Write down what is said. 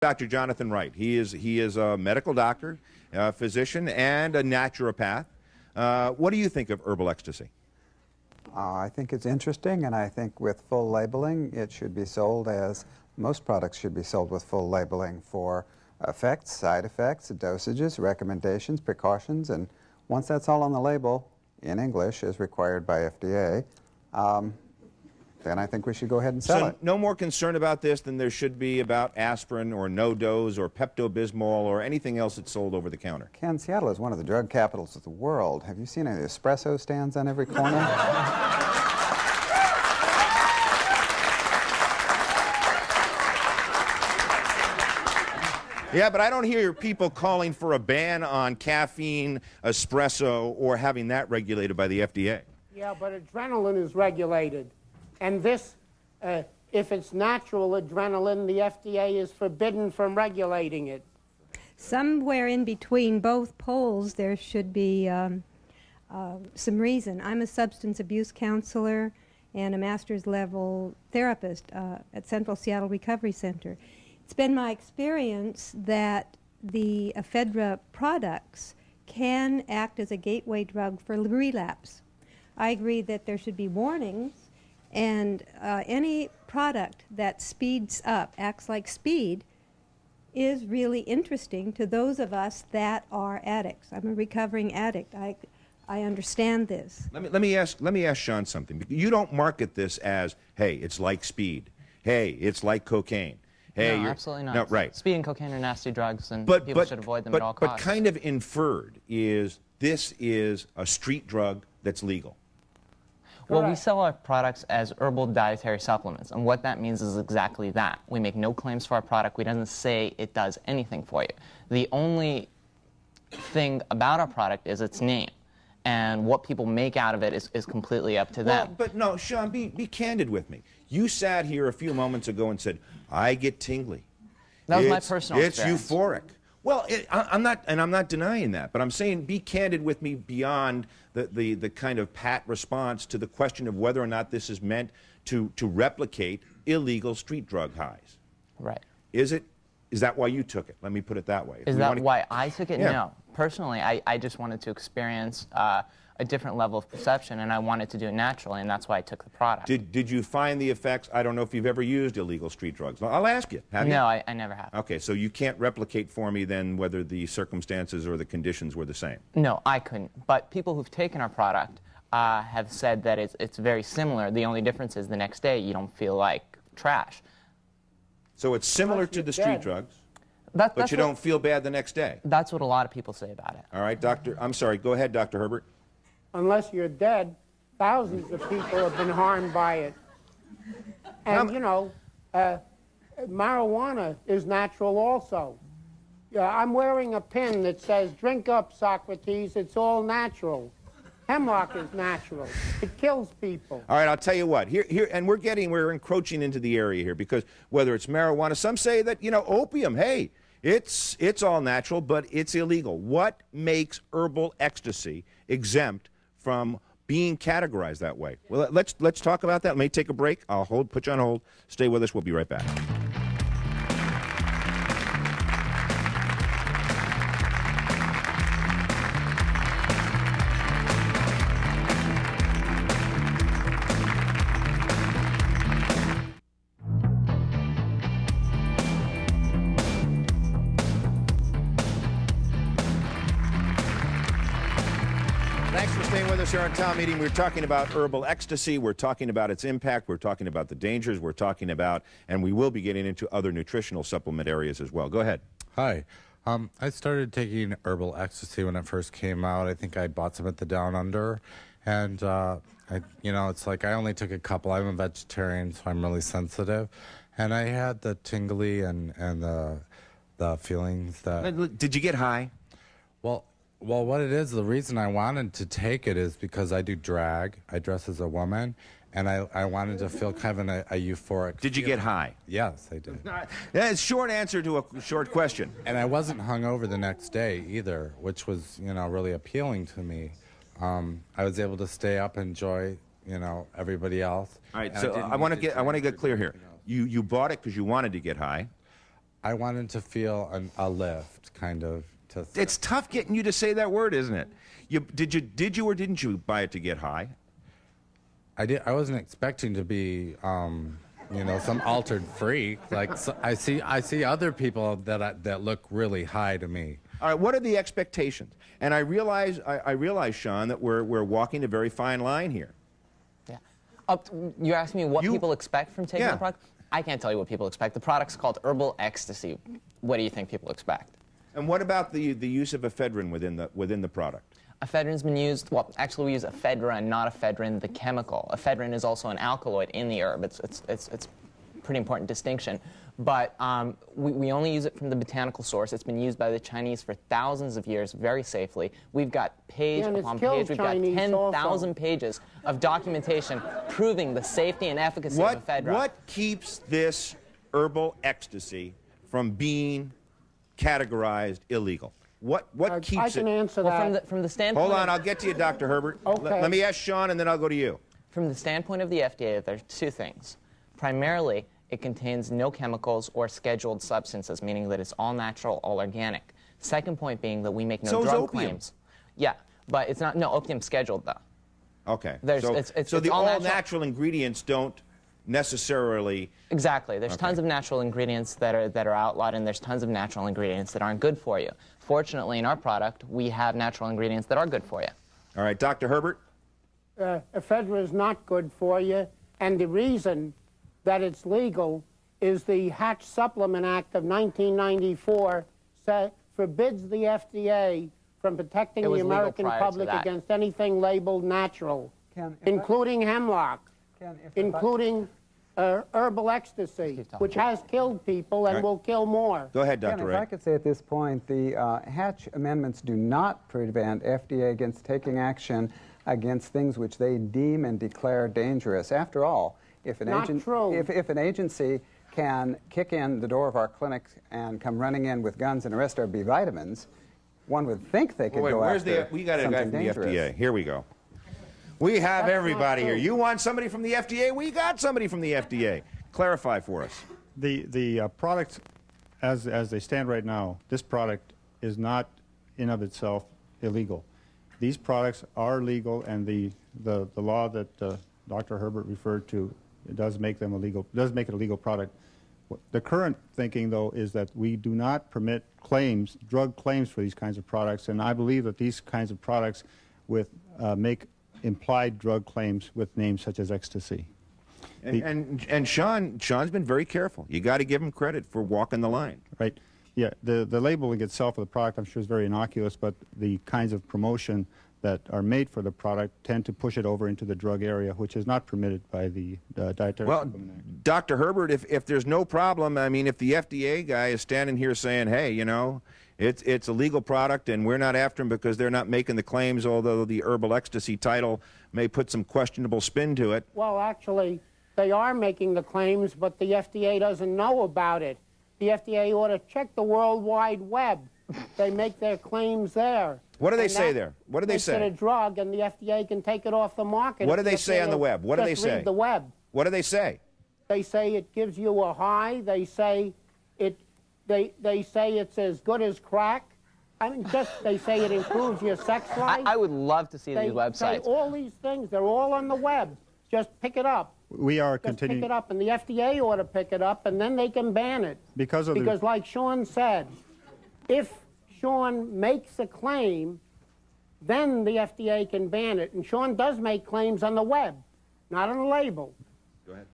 Dr. Jonathan Wright. He is a medical doctor, a physician, and a naturopath. What do you think of herbal ecstasy? I think it's interesting, and I think with full labeling, it should be sold as most products should be sold with full labeling for effects, side effects, dosages, recommendations, precautions, and once that's all on the label in English as required by FDA, then I think we should go ahead and sell it. No more concern about this than there should be about aspirin or no-dose or Pepto-Bismol or anything else that's sold over the counter. Ken, Seattle is one of the drug capitals of the world. Have you seen any espresso stands on every corner? Yeah, but I don't hear people calling for a ban on caffeine, espresso, or having that regulated by the FDA. Yeah, but adrenaline is regulated. And this, if it's natural adrenaline, the FDA is forbidden from regulating it. Somewhere in between both poles, there should be some reason. I'm a substance abuse counselor and a master's level therapist at Central Seattle Recovery Center. It's been my experience that the ephedra products can act as a gateway drug for relapse. I agree that there should be warnings, and any product that speeds up, acts like speed, is really interesting to those of us that are addicts. I'm a recovering addict. I understand this. Let me ask Sean something. You don't market this as, hey, it's like speed. Hey, it's like cocaine. Hey, no, absolutely not. No, right. Speed and cocaine are nasty drugs, and people should avoid them at all costs. But kind of inferred is this is a street drug that's legal. Well, we sell our products as herbal dietary supplements, and what that means is exactly that. We make no claims for our product. We don't say it does anything for you. The only thing about our product is its name, and what people make out of it is completely up to them. Well, but no, Sean, be candid with me. You sat here a few moments ago and said, I get tingly. That was my personal experience. It's euphoric. Well, I'm not denying that, but I'm saying be candid with me beyond the kind of pat response to the question of whether or not this is meant to replicate illegal street drug highs. Right. Is that why you took it? Let me put it that way. Is that why I took it? Yeah. No. Personally, I just wanted to experience a different level of perception, and I wanted to do it naturally, and that's why I took the product. Did you find the effects? I don't know if you've ever used illegal street drugs. I'll ask you. Have you? No, I never have. Okay, so you can't replicate for me then whether the circumstances or the conditions were the same. No, I couldn't. But people who've taken our product have said that it's very similar. The only difference is the next day you don't feel like trash. So it's similar to the street drugs, but you don't feel bad the next day. That's what a lot of people say about it. All right, I'm sorry. Go ahead, Dr. Herbert. Unless you're dead, thousands of people have been harmed by it. And, you know, marijuana is natural also. I'm wearing a pin that says, drink up, Socrates, it's all natural. Hemlock is natural. It kills people. All right, I'll tell you what. And we're encroaching into the area here because whether it's marijuana, some say that, you know, opium, hey, it's all natural, but it's illegal. What makes herbal ecstasy exempt from being categorized that way? Well, let's talk about that. Let me take a break. I'll put you on hold. Stay with us. We'll be right back. Thanks for staying with us here on Town Meeting. We're talking about herbal ecstasy. We're talking about its impact. We're talking about the dangers. We're talking about, and we will be getting into other nutritional supplement areas as well. Go ahead. Hi. I started taking herbal ecstasy when it first came out. I think I bought some at the Down Under. And, it's like I only took a couple. I'm a vegetarian, so I'm really sensitive. And I had the tingly and the feelings that... Did you get high? Well, what it is, the reason I wanted to take it is because I do drag. I dress as a woman, and I wanted to feel kind of a euphoric Did you feeling. get high? Yes, I did. That's a short answer to a short question. And I wasn't hungover the next day either, which was, really appealing to me. I was able to stay up and enjoy, everybody else. All right, so I want to get clear here. You bought it because you wanted to get high. I wanted to feel a lift, kind of. It's tough getting you to say that word, isn't it? Did you or didn't you buy it to get high? I did. I wasn't expecting to be, you know, some altered freak. Like I see other people that look really high to me. All right. What are the expectations? And I realize, Sean, that we're walking a very fine line here. Yeah. You're asking me what people expect from taking the product? I can't tell you what people expect. The product's called Herbal Ecstacy. What do you think people expect? And what about the use of ephedrine within the product? Ephedrine's been used, well, actually we use ephedra and not ephedrine, the chemical. Ephedrine is also an alkaloid in the herb. It's a pretty important distinction. But we only use it from the botanical source. It's been used by the Chinese for thousands of years very safely. We've got page upon page. We've got 10,000 pages of documentation proving the safety and efficacy of ephedra. What keeps this herbal ecstasy from being categorized illegal? What keeps it? I can answer that. From the standpoint Hold on, I'll get to you, Dr. Herbert. Okay. Let me ask Sean, and then I'll go to you. From the standpoint of the FDA, there are two things. Primarily, it contains no chemicals or scheduled substances, meaning that it's all natural, all organic. Second point being that we make no drug claims. Yeah, but it's not, no, opium's scheduled, though. Okay. So the all-natural ingredients don't necessarily... Exactly. There's tons of natural ingredients that are outlawed, and there's tons of natural ingredients that aren't good for you. Fortunately, in our product, we have natural ingredients that are good for you. All right, Dr. Herbert? Ephedra is not good for you, and the reason that it's legal is the Hatch Supplement Act of 1994 forbids the FDA from protecting the American public against anything labeled natural, including hemlock, including herbal ecstasy, which has killed people and will kill more. Go ahead, Dr. Ray. If I could say at this point, the Hatch amendments do not prevent FDA against taking action against things which they deem and declare dangerous. After all, if an agency can kick in the door of our clinic and come running in with guns and arrest our B vitamins, one would think they could go after we got a guy from the FDA. Here we go. We have everybody here. You want somebody from the FDA? We got somebody from the FDA. Clarify for us. The products, as they stand right now, this product is not in of itself illegal. These products are legal, and the law that Dr. Herbert referred to, it does make them illegal. Does make it a legal product. The current thinking, though, is that we do not permit claims, drug claims for these kinds of products, and I believe that these kinds of products make implied drug claims with names such as ecstasy. And Sean's been very careful. You got to give him credit for walking the line. Right. Yeah. The labeling itself of the product, I'm sure, is very innocuous, but the kinds of promotion that are made for the product tend to push it over into the drug area, which is not permitted by the Dietary Supplement Act. Dr. Herbert, if there's no problem, I mean, if the FDA guy is standing here saying, hey, you know, it's a legal product and we're not after them because they're not making the claims, although the Herbal Ecstasy title may put some questionable spin to it. Well, actually, they are making the claims, but the FDA doesn't know about it. The FDA ought to check the World Wide Web. They make their claims there. What do they say there? What do they say? It's a drug, and the FDA can take it off the market. What do they say on the web? What do they say? Just read the web. What do they say? They say it gives you a high. They say they say it's as good as crack. I mean, they say it improves your sex life. I would love to see these websites. They say all these things. They're all on the web. Just pick it up. We are Just pick it up, and the FDA ought to pick it up, and then they can ban it. Because like Sean said, if Sean makes a claim, then the FDA can ban it. And Sean does make claims on the web, not on the label.